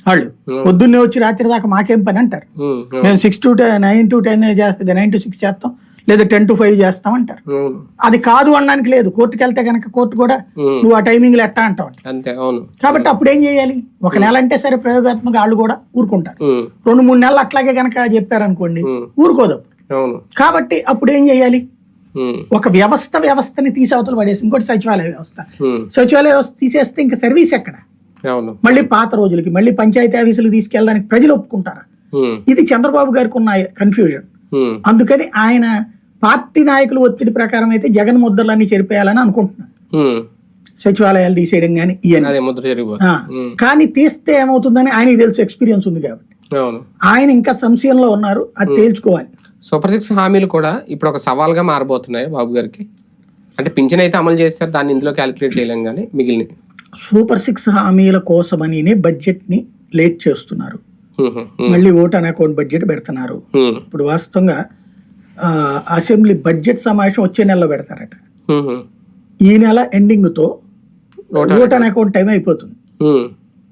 వాళ్ళు పొద్దున్నే వచ్చి రాత్రి దాకా మాకేం పని అంటారు. మేము 6 to 9 to 10 చేస్తాం, 9 to 6 చేస్తాం, లేదా 10 to 5 చేస్తాం అంటారు. అది కాదు అనడానికి లేదు. కోర్టుకి వెళ్తే కనుక కోర్టు కూడా నువ్వు ఆ టైమింగ్లు ఎట్టా అంటావు. కాబట్టి అప్పుడు ఏం చేయాలి? ఒక నెల అంటే సరే ప్రయోగాత్మక వాళ్ళు కూడా ఊరుకుంటారు. 2-3 నెలలు అట్లాగే కనుక చెప్పారనుకోండి ఊరుకోదు. కాబట్టి అప్పుడు ఏం చేయాలి? ఒక వ్యవస్థని తీసి అవతల పడేసి ఇంకోటి సచివాలయ వ్యవస్థ తీసేస్తే ఇంకా సర్వీస్ ఎక్కడ? మళ్ళీ పాత రోజులకి మళ్ళీ పంచాయతీ ఆఫీసులకు తీసుకెళ్ళడానికి ప్రజలు ఒప్పుకుంటారా? ఇది చంద్రబాబు గారికి ఉన్న కన్ఫ్యూజన్. అందుకని ఆయన పార్టీ నాయకులు ఒత్తిడి ప్రకారం అయితే జగన్ ముద్రలన్నీ చెరిపేయాలని అనుకుంటున్నారు. సచివాలయాలు తీసేయడం కానీ ఇవన్నీ. కానీ తీస్తే ఏమవుతుందని ఆయనకి తెలుసు, ఎక్స్పీరియన్స్ ఉంది కాబట్టి. ఆయన ఇంకా సంశయంలో ఉన్నారు, అది తేల్చుకోవాలి. సూపర్ 6 హామీలు కూడా ఇప్పుడు ఒక సవాల్గా మారబోతున్నాయి బాబు గారికి. అంటే పింఛన్ అయితే అమలు చేస్తారు, దాన్ని ఇందులో క్యాలిక్యులేట్ చేయలేం, కానీ మిగిలిన సూపర్ 6 హామీల కోసమని బడ్జెట్ ని లేట్ చేస్తున్నారు. మళ్ళీ ఓట్ అన్ అకౌంట్ బడ్జెట్ పెడుతున్నారు. ఇప్పుడు వాస్తవంగా అసెంబ్లీ బడ్జెట్ సమావేశం వచ్చే నెలలో పెడతారట. ఈ నెల ఎండింగ్ తో ఓట్ అన్ అకౌంట్ టైం అయిపోతుంది,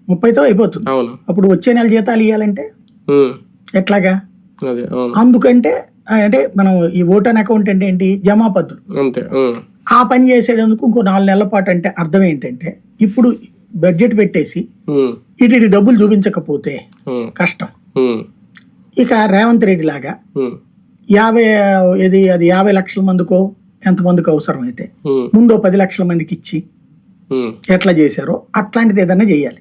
30తో అయిపోతుంది. అప్పుడు వచ్చే నెల జీతాలు ఇవ్వాలంటే ఎట్లాగా? అందుకంటే అంటే మనం ఈ ఓట్ అన్ అకౌంట్ అంటే ఏంటి? జమా పద్దులు. ఆ పని చేసేందుకు ఇంకో 4 నెలల పాటు. అంటే అర్థం ఏంటంటే ఇప్పుడు బడ్జెట్ పెట్టేసి ఇటు డబ్బులు చూపించకపోతే కష్టం. ఇక రేవంత్ రెడ్డి లాగా 50 లక్షల మందికో ఎంతమందికి అవసరం అయితే ముందు 10 లక్షల మందికి ఇచ్చి ఎట్లా చేశారో అట్లాంటిది ఏదన్నా చేయాలి.